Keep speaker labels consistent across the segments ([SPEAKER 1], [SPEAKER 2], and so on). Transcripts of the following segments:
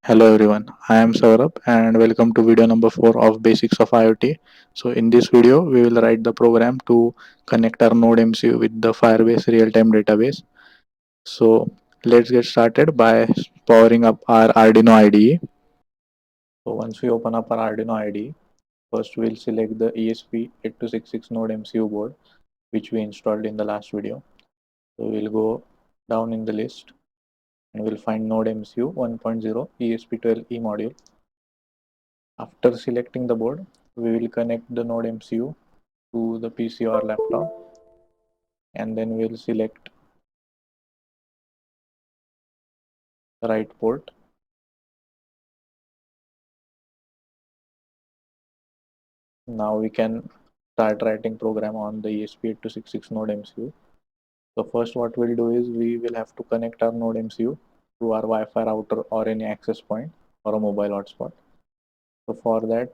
[SPEAKER 1] Hello everyone, I am Saurabh and welcome to video number 4 of Basics of IoT. So in this video, we will write the program to connect our Node MCU with the Firebase real-time database. So let's get started by powering up our Arduino IDE. So once we open up our Arduino IDE, first we'll select the ESP8266 Node MCU board which we installed in the last video. So we'll go down in the list and we'll find Node MCU 1.0 ESP12E module. After selecting the board, we will connect the Node MCU to the PC or laptop, and then we'll select the right port. Now we can start writing program on the ESP8266 Node MCU. So first what we'll do is we will have to connect our Node MCU to our Wi-Fi router or any access point or a mobile hotspot. So for that,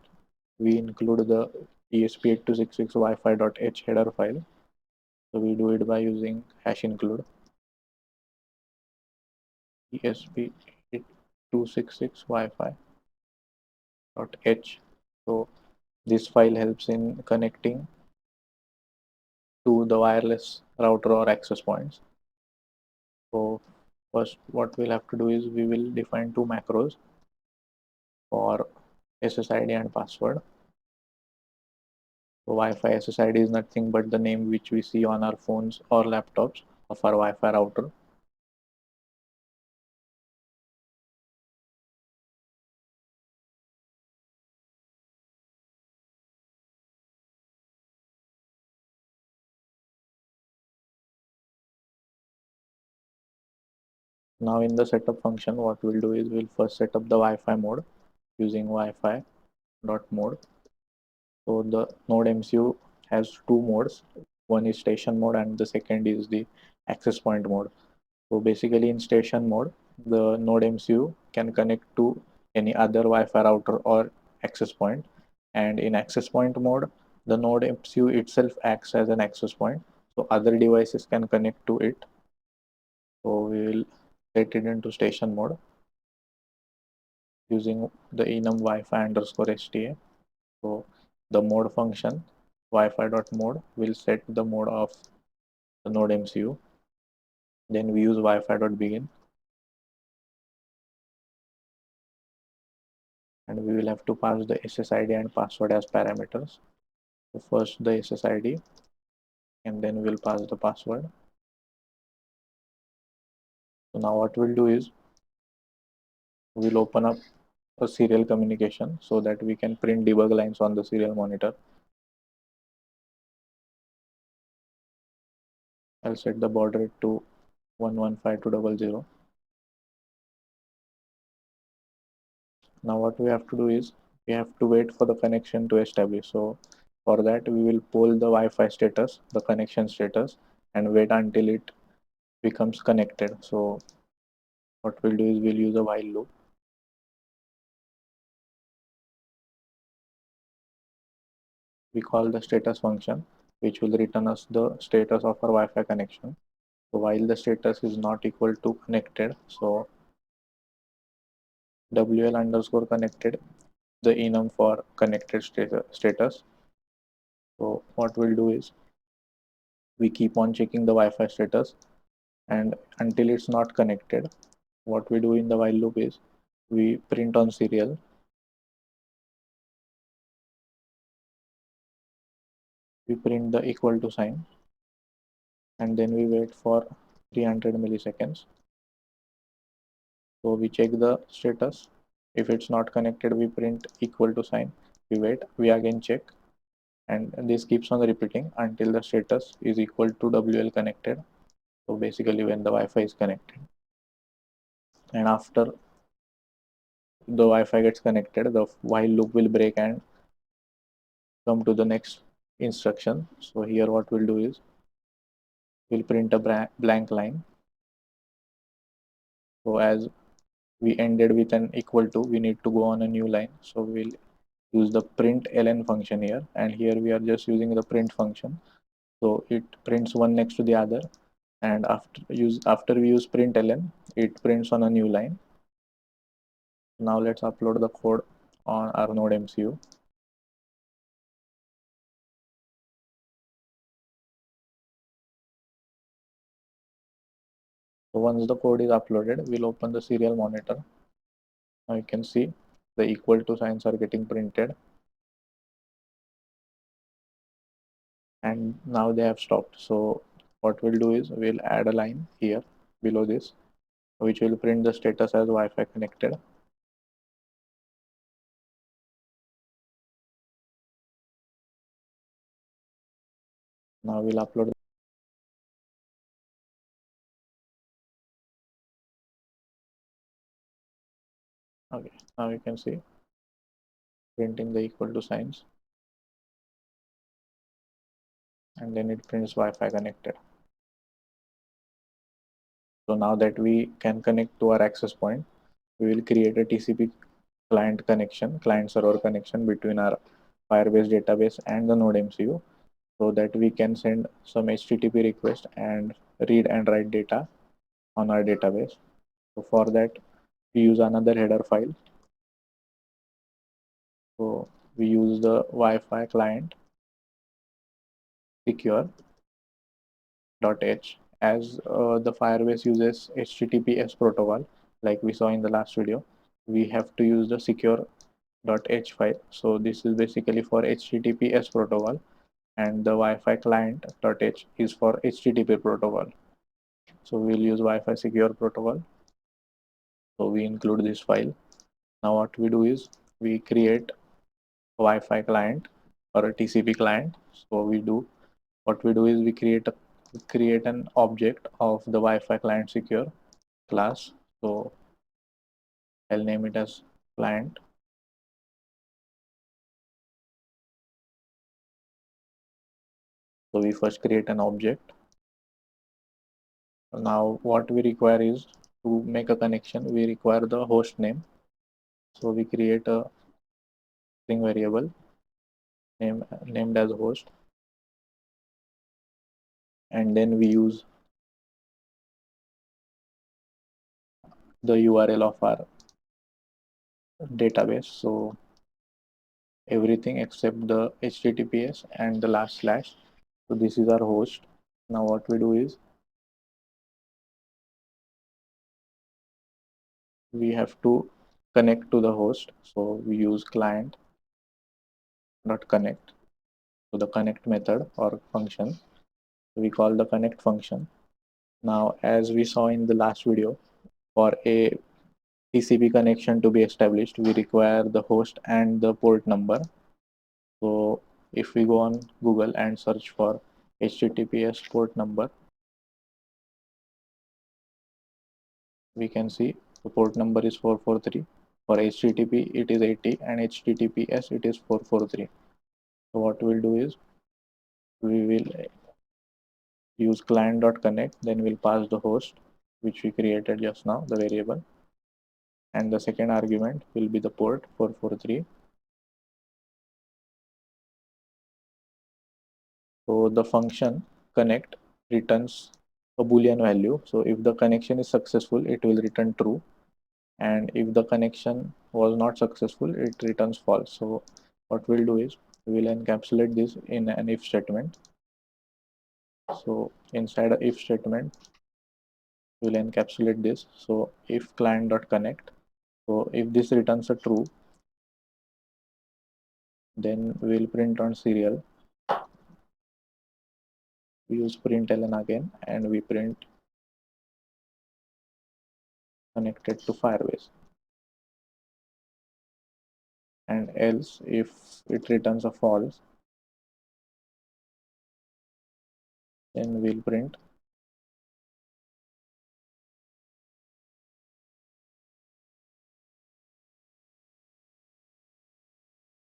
[SPEAKER 1] we include the ESP8266 Wi-Fi.h header file. So we do it by using hash include ESP8266 Wi-Fi.h. So this file helps in connecting to the wireless router or access points. So first what we'll have to do is we will define two macros for SSID and password. So Wi-Fi SSID is nothing but the name which we see on our phones or laptops of our Wi-Fi router. Now in the setup function, what we'll do is we'll first set up the Wi-Fi mode using Wi-Fi.mode. So the Node MCU has two modes. One is station mode and the second is the access point mode. So basically in station mode, the Node MCU can connect to any other Wi-Fi router or access point. And in access point mode, the Node MCU itself acts as an access point. So other devices can connect to it. So we will set it into station mode using the enum Wi-Fi underscore STA. So the mode function Wi-Fi.mode will set the mode of the Node MCU. Then we use Wi-Fi.begin, and we will have to pass the SSID and password as parameters. So first the SSID, and then we'll pass the password. So now what we'll do is we'll open up a serial communication so that we can print debug lines on the serial monitor. I'll set the baud rate to 115200. Now what we have to do is we have to wait for the connection to establish. So for that we will poll the Wi-Fi status, the connection status, and wait until it becomes connected. So what we'll do is we'll use a while loop. We call the status function, which will return us the status of our Wi-Fi connection. So while the status is not equal to connected, so WL underscore connected, the enum for connected status. So what we'll do is we keep on checking the Wi-Fi status, and until it's not connected, what we do in the while loop is we print on serial. We print the equal to sign, and then we wait for 300 milliseconds. So we check the status. If it's not connected, we print equal to sign. We wait, we again check, and this keeps on repeating until the status is equal to WL connected. So basically when the Wi-Fi is connected. And after the Wi-Fi gets connected, the while loop will break and come to the next instruction. So here what we'll do is we'll print a blank line. So as we ended with an equal to, we need to go on a new line. So we'll use the print ln function here, and here we are just using the print function. So it prints one next to the other, and after we use print ln, it prints on a new line. Now let's upload the code on our Node MCU. So once the code is uploaded, we'll open the serial monitor. Now you can see the equal to signs are getting printed, and now they have stopped. So what we'll do is we'll add a line here below this, which will print the status as Wi-Fi connected. Now we'll upload. Okay, now you can see printing the equal to signs, and then it prints Wi-Fi connected. So now that we can connect to our access point, we will create a TCP client connection, client server connection between our Firebase database and the Node MCU, so that we can send some HTTP request and read and write data on our database. So for that, we use another header file. So we use the Wi-Fi client secure.h, as the Firebase uses HTTPS protocol, like we saw in the last video. We have to use the secure.h file. So this is basically for HTTPS protocol, and the Wi-Fi client.h is for HTTP protocol. So we'll use Wi-Fi secure protocol. So we include this file. Now what we do is we create a Wi-Fi client or a TCP client. So what we do is we create an object of the Wi-Fi client secure class. So I'll name it as client. So we first create an object. Now what we require is, to make a connection, we require the host name. So we create a string variable named as host, and then we use the URL of our database. So everything except the HTTPS and the last slash. So this is our host. Now what we do is we have to connect to the host. So we use client.connect. So the connect method or function, we call the connect function. Now, as we saw in the last video, for a TCP connection to be established, we require the host and the port number. So if we go on Google and search for HTTPS port number, we can see the port number is 443. For HTTP it is 80, and HTTPS it is 443. So what we'll do is we will use client.connect, then we'll pass the host which we created just now, the variable, and the second argument will be the port 443. So the function connect returns a boolean value. So if the connection is successful, it will return true, and if the connection was not successful, it returns false. So what we'll do is we will encapsulate this in an if statement. So inside a if statement, we'll encapsulate this. So if client.connect, so if this returns a true, then we'll print on serial. We use println again, and we print connected to Firebase. And else, if it returns a false, then we'll print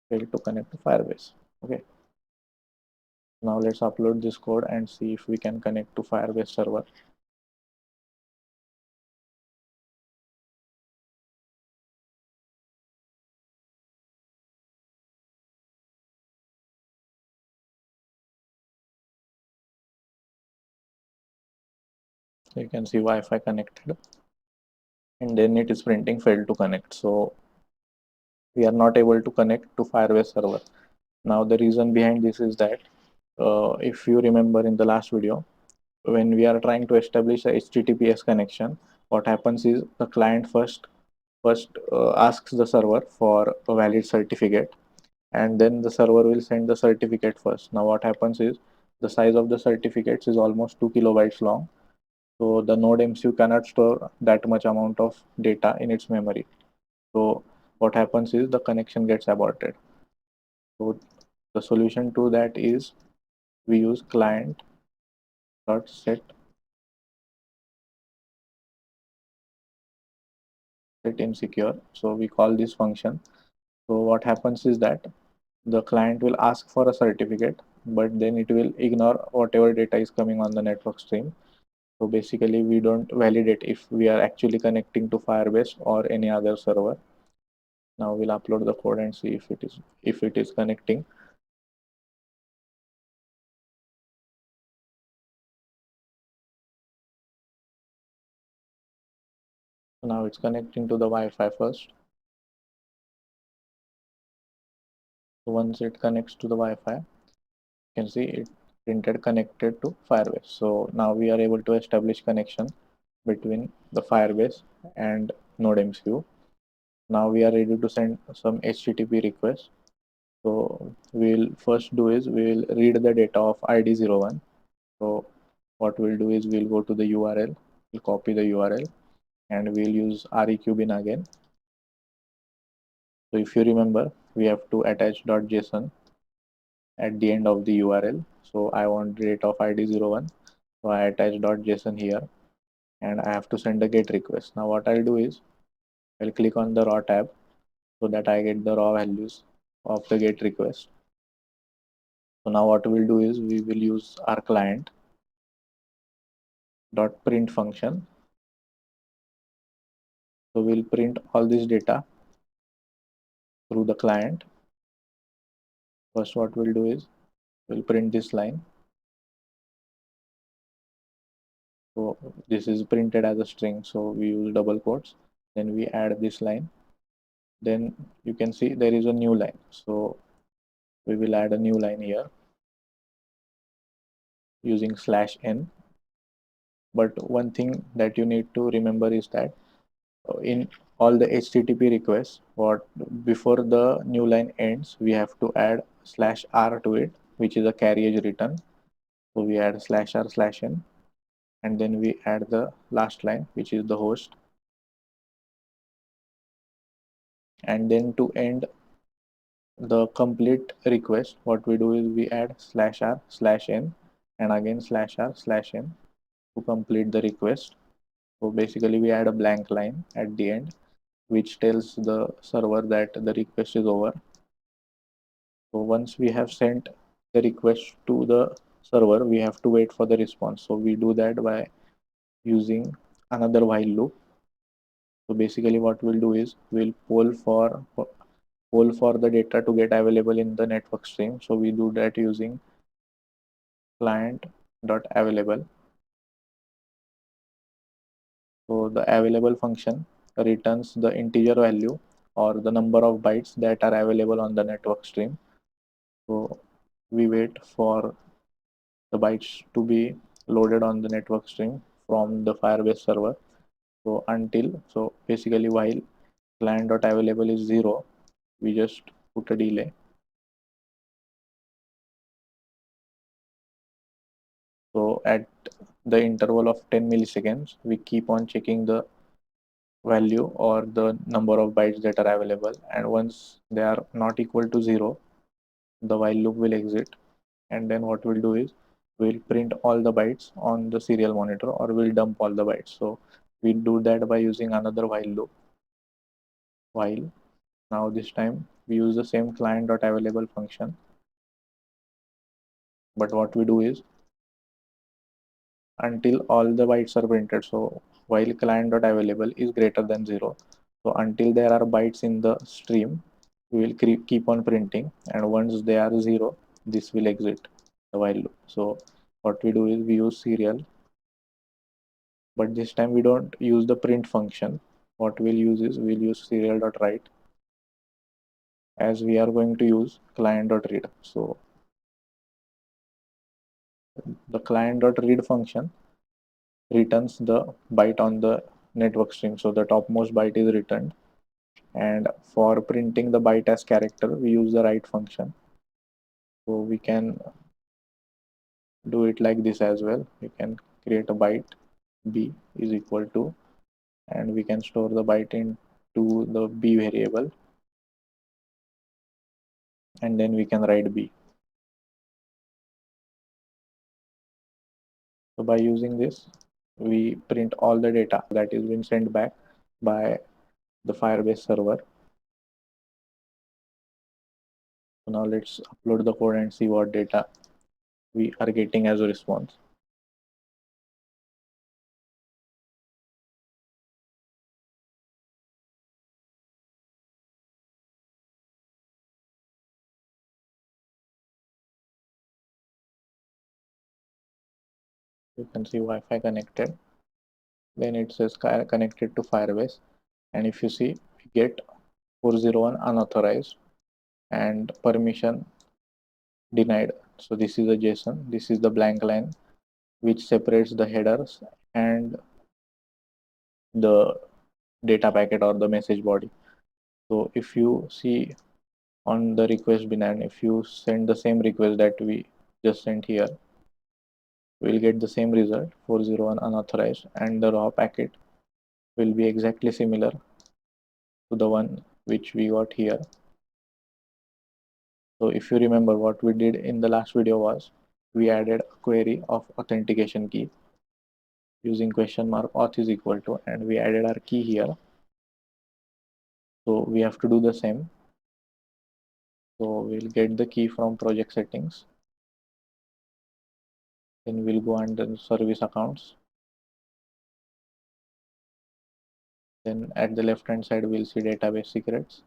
[SPEAKER 1] failed to connect to Firebase. Okay. Now let's upload this code and see if we can connect to Firebase server. So you can see Wi-Fi connected. and then it is printing failed to connect. So we are not able to connect to Firebase server. Now the reason behind this is that if you remember in the last video, when we are trying to establish a HTTPS connection, what happens is the client first asks the server for a valid certificate, and then the server will send the certificate first. Now what happens is the size of the certificates is almost 2 kilobytes long, so the node MCU cannot store that much amount of data in its memory. So what happens is the connection gets aborted. So the solution to that is we use client.set insecure. So we call this function. So what happens is that the client will ask for a certificate, but then it will ignore whatever data is coming on the network stream. So basically we don't validate if we are actually connecting to Firebase or any other server. Now we'll upload the code and see if it is connecting. So now it's connecting to the Wi-Fi first. So once it connects to the Wi-Fi, you can see it printed connected to Firebase. So now we are able to establish connection between the Firebase and NodeMCU. Now we are ready to send some HTTP requests. So we'll first do is we'll read the data of ID01. So what we'll do is we'll go to the URL, we'll copy the URL, and we'll use REQBin again. So if you remember, we have to attach .json at the end of the URL. So I want data of ID01. So I attach .json here, and I have to send a GET request. Now what I'll do is I'll click on the raw tab so that I get the raw values of the GET request. So now what we'll do is we will use our client dot print function. So we'll print all this data through the client. First what we'll do is we'll print this line. So this is printed as a string, so we use double quotes. Then we add this line. Then you can see there is a new line. So we will add a new line here using /n. But one thing that you need to remember is that in all the HTTP requests, what before the new line ends, we have to add /r to it, which is a carriage return. So we add /r/n, and then we add the last line, which is the host. And then to end the complete request, what we do is we add /r/n and again /r/n to complete the request. So basically we add a blank line at the end which tells the server that the request is over. So once we have sent the request to the server, we have to wait for the response. So we do that by using another while loop. So basically what we'll do is we'll poll for the data to get available in the network stream. So we do that using client.available. So the available function returns the integer value or the number of bytes that are available on the network stream. So we wait for the bytes to be loaded on the network stream from the Firebase server. So basically while client.available is 0, we just put a delay. So at the interval of 10 milliseconds, we keep on checking the value or the number of bytes that are available, and once they are not equal to 0, the while loop will exit. And then what we'll do is we'll print all the bytes on the serial monitor, or we'll dump all the bytes. So we do that by using another while loop. While now this time we use the same client.available function, but what we do is until all the bytes are printed. So while client.available is greater than 0, so until there are bytes in the stream, we will keep on printing, and once they are 0, this will exit the while loop. So what we do is we use serial, but this time we don't use the print function. what we'll use is we'll use serial.write, as we are going to use client.read. So the client.read function returns the byte on the network string. So the topmost byte is returned, and for printing the byte as character we use the write function. So we can do it like this as well. We can create a byte b is equal to, and we can store the byte into the b variable, and then we can write b. So by using this, we print all the data that is being sent back by the Firebase server. So now let's upload the code and see what data we are getting as a response. You can see Wi-Fi connected. Then it says connected to Firebase. And if you see, we get 401 unauthorized and permission denied. So this is a JSON. This is the blank line which separates the headers and the data packet or the message body. So if you see on the request bin, and if you send the same request that we just sent here, we'll get the same result, 401 unauthorized, and the raw packet will be exactly similar to the one which we got here. So if you remember, what we did in the last video was we added a query of authentication key using question mark auth is equal to, and we added our key here. So we have to do the same. So we'll get the key from project settings, then we'll go under service accounts. Then at the left hand side we'll see database secrets.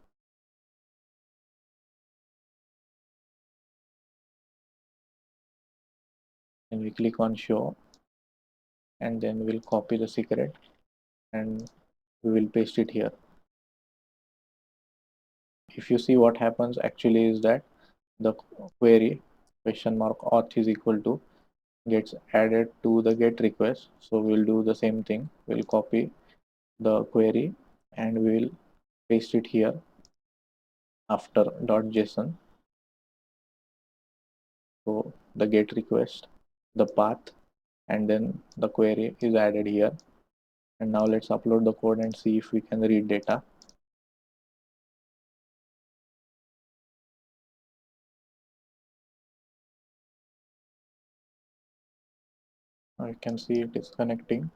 [SPEAKER 1] And we click on show, and then we'll copy the secret and we will paste it here. If you see, what happens actually is that the query question mark auth is equal to gets added to the get request. So we'll do the same thing. We'll copy the query and we'll paste it here after .json. So the get request, the path, and then the query is added here. And now let's upload the code and see if we can read data. Now you can see it is connecting.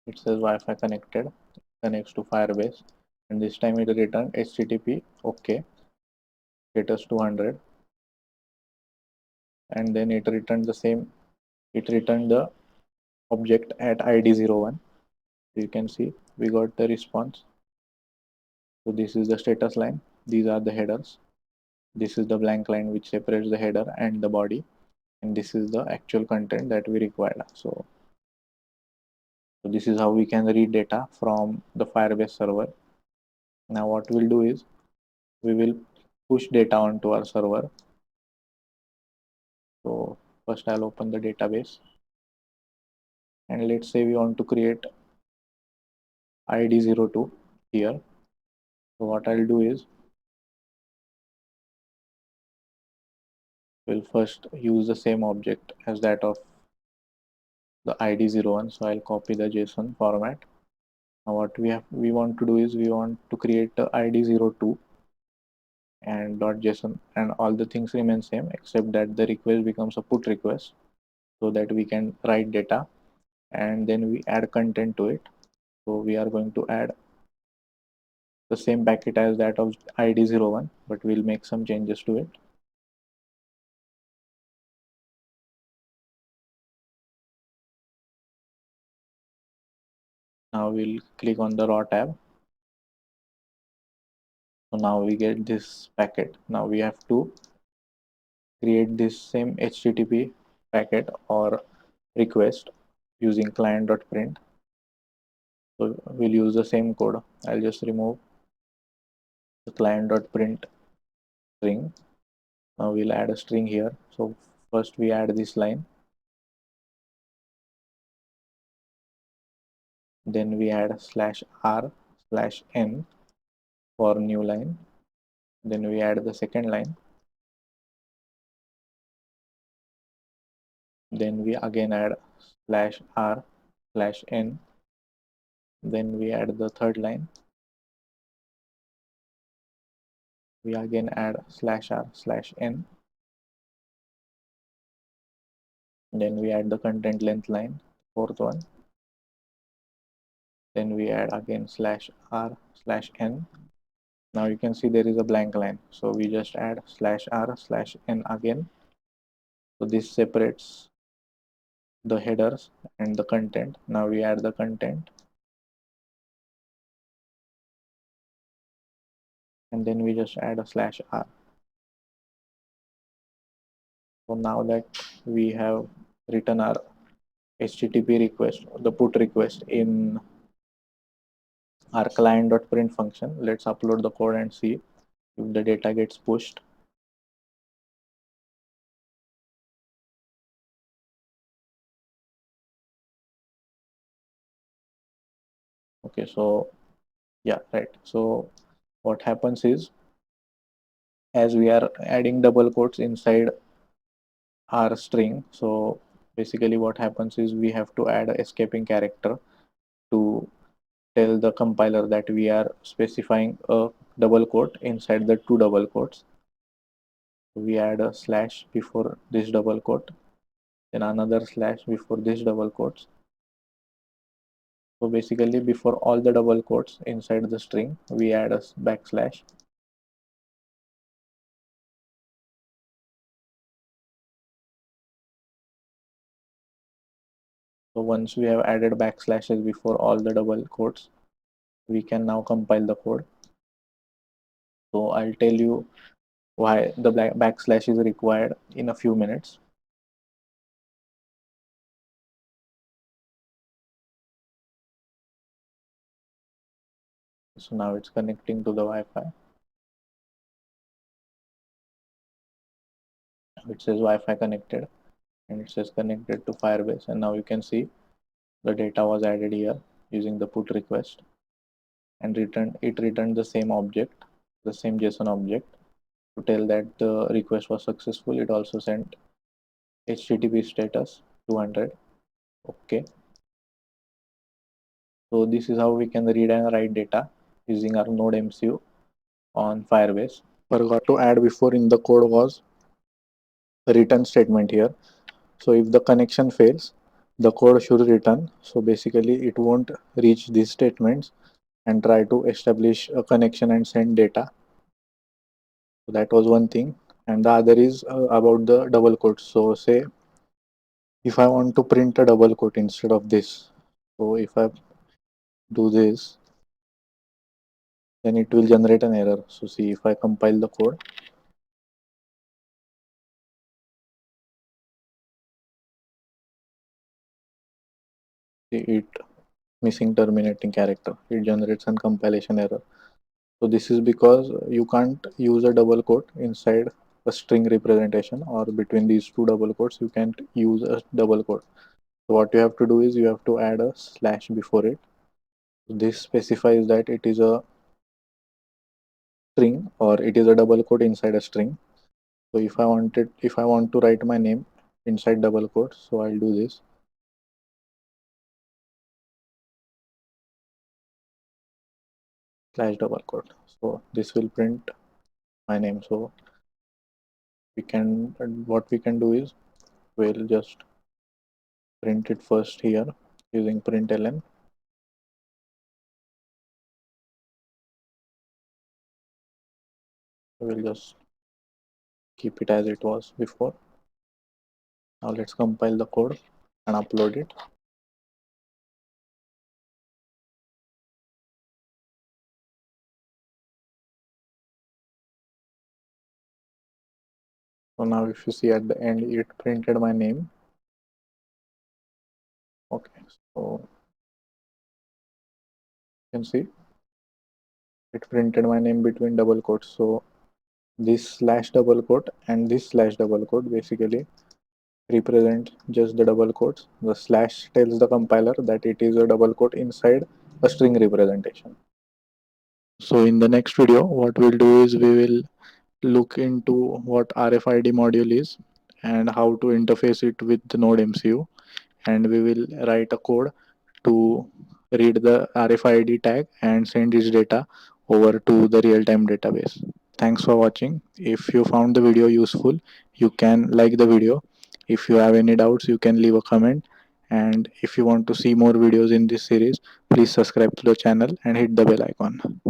[SPEAKER 1] It says Wi-Fi connected, connects to Firebase, and this time it returned HTTP OK status 200, and then it returned the same. It returned the object at ID 01. So you can see we got the response. So this is the status line. These are the headers. This is the blank line which separates the header and the body, and this is the actual content that we required. So this is how we can read data from the Firebase server. Now what we'll do is we will push data onto our server. So first I'll open the database, and let's say we want to create ID02 here. So what I'll do is we'll first use the same object as that of the ID01. So I'll copy the JSON format. Now what we want to do is we want to create the ID02 and .json, and all the things remain same except that the request becomes a put request, so that we can write data and then we add content to it. So we are going to add the same packet as that of ID01, but we'll make some changes to it. Now we'll click on the raw tab. So now we get this packet. Now we have to create this same HTTP packet or request using client.print. So we'll use the same code. I'll just remove the client.print string. Now we'll add a string here. So first we add this line, then we add /r/n for new line, then we add the second line, then we again add /r/n, then we add the third line, we again add /r/n, then we add the content length line, fourth one, then we add again /r/n. Now you can see there is a blank line, so we just add /r/n again. So this separates the headers and the content. Now we add the content, and then we just add a /r. So now that we have written our HTTP request, the put request in our client.print function, let's upload the code and see if the data gets pushed. Okay, so yeah, right. So what happens is, as we are adding double quotes inside our string, so basically what happens is we have to add a escaping character to tell the compiler that we are specifying a double quote inside the two double quotes. We add a slash before this double quote, then another slash before this double quotes. So basically before all the double quotes inside the string, we add a backslash. So once we have added backslashes before all the double quotes, we can now compile the code. So I'll tell you why the backslash is required in a few minutes. So now it's connecting to the Wi-Fi. It says Wi-Fi connected, and it says connected to Firebase, and now you can see the data was added here using the put request, and returned the same object, the same JSON object, to tell that the request was successful. It also sent HTTP status 200. Okay, so this is how we can read and write data using our Node MCU on Firebase. Forgot to add before in the code was the return statement here. So if the connection fails, the code should return. So basically it won't reach these statements and try to establish a connection and send data. So that was one thing. And the other is about the double quotes. So say if I want to print a double quote instead of this, so if I do this, then it will generate an error. So see, if I compile the code, see it missing terminating character, it generates an compilation error. So this is because you can't use a double quote inside a string representation, or between these two double quotes you can't use a double quote. So what you have to do is you have to add a slash before it. This specifies that it is a string or it is a double quote inside a string. So if I want to write my name inside double quotes, so I'll do this slash double quote. So this will print my name. So what we can do is we'll just print it first here using println. We'll just keep it as it was before. Now let's compile the code and upload it. So now if you see at the end, it printed my name. Okay, so you can see it printed my name between double quotes. So this slash double quote and this slash double quote basically represent just the double quotes. The slash tells the compiler that it is a double quote inside a string representation. So in the next video, what we'll do is we will look into what RFID module is and how to interface it with the Node MCU, and we will write a code to read the RFID tag and send its data over to the real-time database. Thanks for watching. If you found the video useful, you can like the video. If you have any doubts, you can leave a comment. And if you want to see more videos in this series, please subscribe to the channel and hit the bell icon.